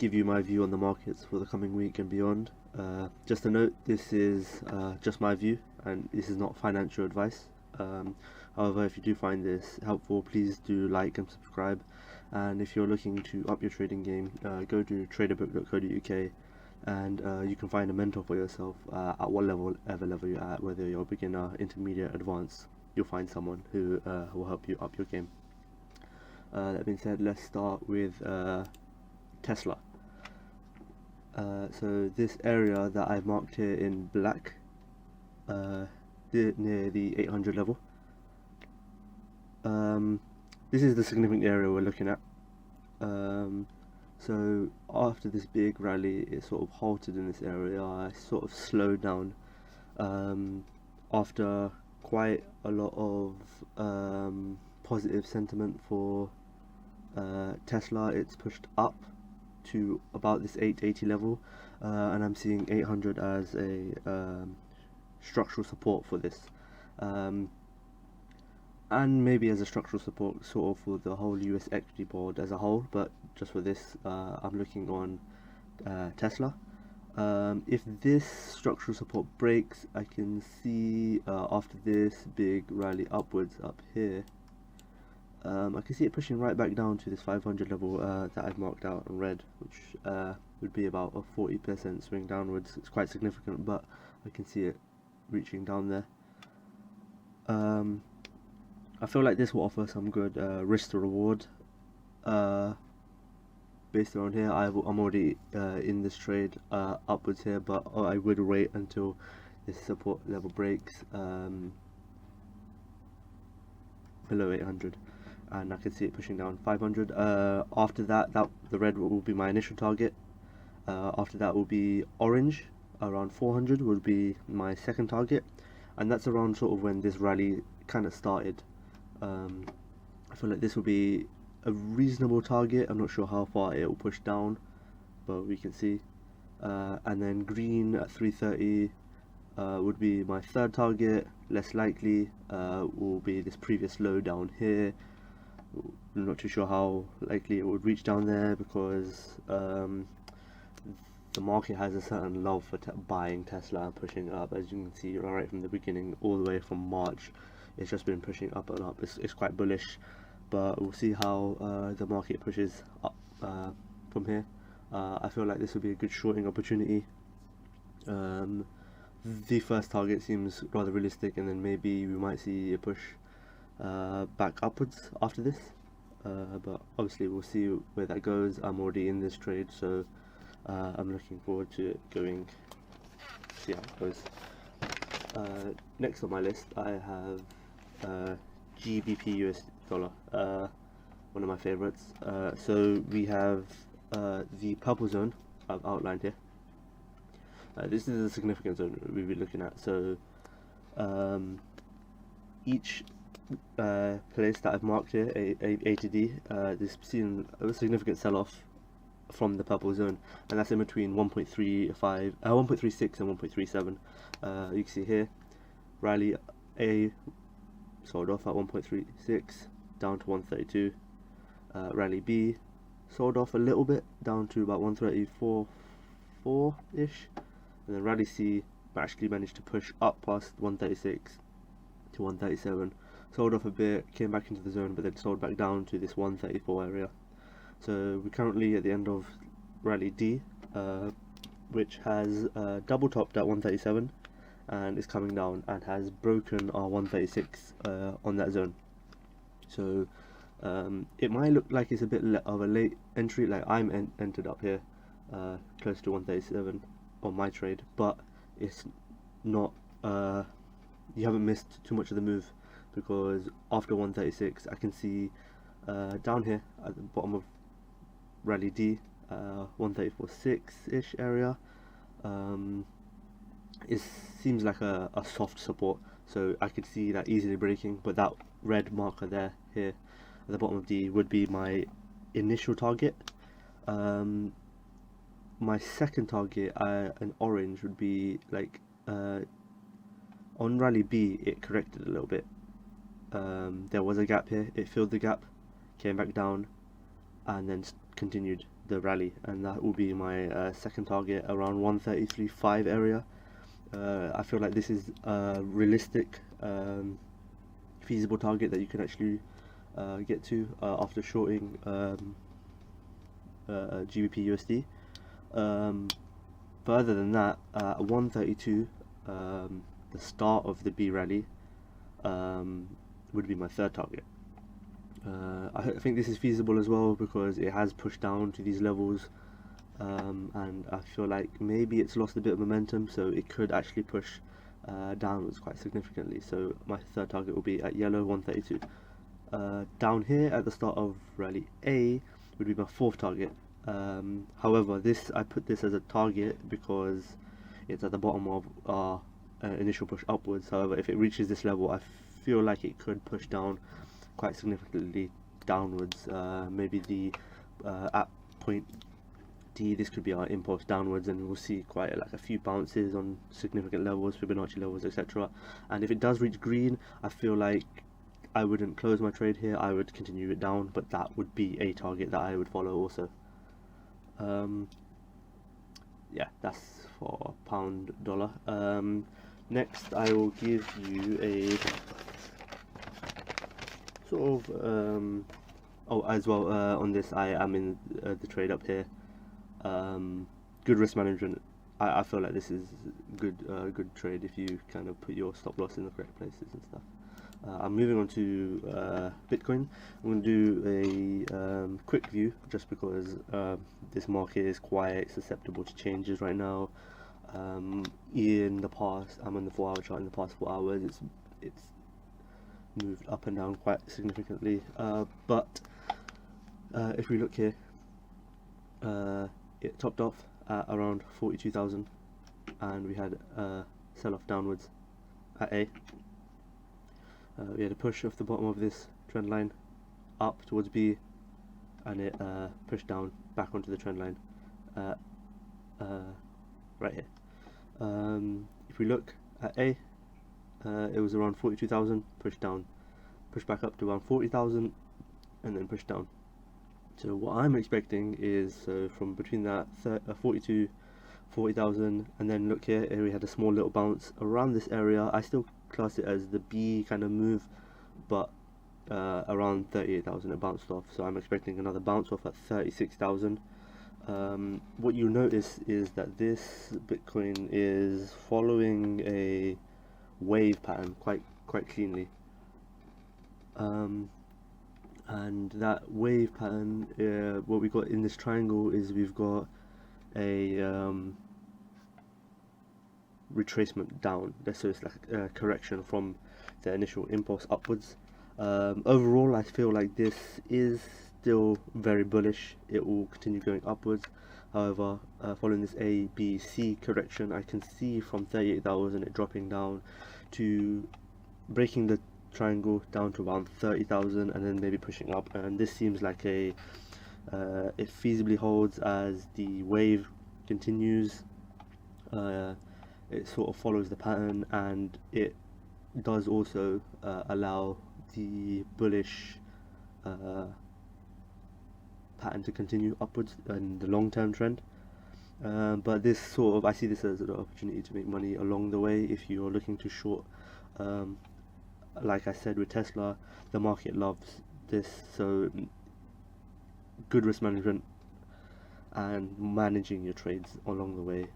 give you my view on the markets for the coming week and beyond. Just a note, this is just my view and this is not financial advice. However, if you do find this helpful, please do like and subscribe. And if you're looking to up your trading game, go to traderbook.co.uk and you can find a mentor for yourself at whatever level you're at, whether you're a beginner, intermediate, advanced. You'll find someone who will help you up your game. That being said, let's start with Tesla. So this area that I've marked here in black, near the 800 level, this is the significant area we're looking at. So after this big rally, it sort of halted in this area. I sort of slowed down after quite a lot of positive sentiment for Tesla. It's pushed up to about this 880 level, and I'm seeing 800 as a structural support for this, and maybe as a structural support sort of for the whole US equity board as a whole, but just for this, I'm looking on Tesla. If this structural support breaks, I can see after this big rally upwards up here, I can see it pushing right back down to this 500 level that I've marked out in red, which would be about a 40% swing downwards. It's quite significant, but I can see it reaching down there. I feel like this will offer some good risk to reward. Based around here, I'm already in this trade upwards here, but I would wait until this support level breaks below 800, and I can see it pushing down 500. After that, the red will be my initial target. After that will be orange, around 400 would be my second target, and that's around sort of when this rally kind of started. I feel like this will be a reasonable target. I'm not sure how far it will push down, but we can see. And then green at 330 would be my third target. Less likely will be this previous low down here. I'm not too sure how likely it would reach down there, because the market has a certain love for buying Tesla and pushing up. As you can see right from the beginning, all the way from March, it's just been pushing up and up. It's quite bullish, but we'll see how the market pushes up from here. I feel like this would be a good shorting opportunity. The first target seems rather realistic, and then maybe we might see a push back upwards after this, but obviously we'll see where that goes. I'm already in this trade, so I'm looking forward to it going, see how it goes. Next on my list I have GBPUSD dollar, one of my favorites. So we have the purple zone I've outlined here. This is a significant zone we'll be looking at. So each place that I've marked here, A to D, there's seen a significant sell-off from the purple zone, and that's in between 1.36 and 1.37. You can see here, rally A sold off at 1.36 down to 132. Rally B sold off a little bit down to about 134.4 ish, and then rally C actually managed to push up past 136 to 137, sold off a bit, came back into the zone, but then sold back down to this 134 area. So we're currently at the end of rally D, which has double topped at 137 and is coming down and has broken our 136 on that zone. So it might look like it's a bit of a late entry, like I'm entered up here close to 137 on my trade, but it's not, you haven't missed too much of the move, because after 136 I can see down here at the bottom of rally D, 134.6 ish area, it seems like a soft support, so I could see that easily breaking, but that red marker there here at the bottom of D would be my initial target. My second target, an orange, would be like on rally B it corrected a little bit. There was a gap here, it filled the gap, came back down, and then continued the rally, and that will be my second target around 133.5 area. I feel like this is a realistic, feasible target that you can actually get to after shorting GBPUSD. Further than that, at 132, the start of the B rally would be my third target. I think this is feasible as well because it has pushed down to these levels, and I feel like maybe it's lost a bit of momentum, so it could actually push downwards quite significantly. So my third target will be at yellow, 132. Down here at the start of rally A would be my fourth target. However, I put this as a target because it's at the bottom of our initial push upwards. However, if it reaches this level, I feel like it could push down quite significantly downwards. Maybe the at point D, this could be our impulse downwards, and we'll see quite a few bounces on significant levels, Fibonacci levels, etc. And if it does reach green, I feel like I wouldn't close my trade here, I would continue it down, but that would be a target that I would follow also. Yeah, that's for pound dollar. Next I will give you a sort of as well, on this I am in the trade up here. Good risk management. I feel like this is good trade if you kind of put your stop loss in the correct places and stuff. I'm moving on to Bitcoin. I'm going to do a quick view just because this market is quite susceptible to changes right now. In the past, I'm on the 4-hour chart. In the past 4 hours, it's moved up and down quite significantly. But if we look here, it topped off at around 42,000, and we had a sell-off downwards at A. We had a push off the bottom of this trend line up towards B, and it pushed down back onto the trend line right here. If we look at A, it was around 42,000, pushed down, pushed back up to around 40,000, and then pushed down. So what I'm expecting is from between that 42, 40,000, and then look here, we had a small little bounce around this area. I still class it as the B kind of move, but around 38,000 it bounced off, so I'm expecting another bounce off at 36,000. What you'll notice is that this Bitcoin is following a wave pattern quite cleanly, and that wave pattern, what we got in this triangle is we've got a retracement down. So it's like a correction from the initial impulse upwards. Overall, I feel like this is still very bullish. It will continue going upwards. However, following this A, B, C correction, I can see from 38,000 it dropping down to breaking the triangle down to around 30,000, and then maybe pushing up. And this seems like it feasibly holds as the wave continues. It sort of follows the pattern, and it does also allow the bullish pattern to continue upwards in the long-term trend. But this sort of, I see this as an opportunity to make money along the way if you're looking to short. Like I said with Tesla, the market loves this, so good risk management and managing your trades along the way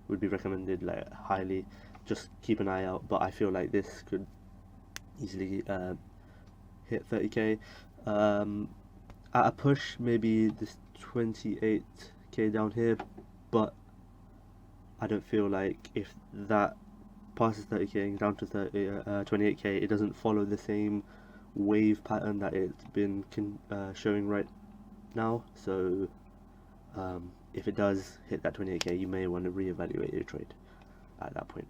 would be recommended, like highly. Just keep an eye out, but I feel like this could easily hit 30k at a push, maybe this 28k down here, but I don't feel like if that passes 30k down to 28k, it doesn't follow the same wave pattern that it's been showing right now. So if it does hit that 28k, you may want to reevaluate your trade at that point.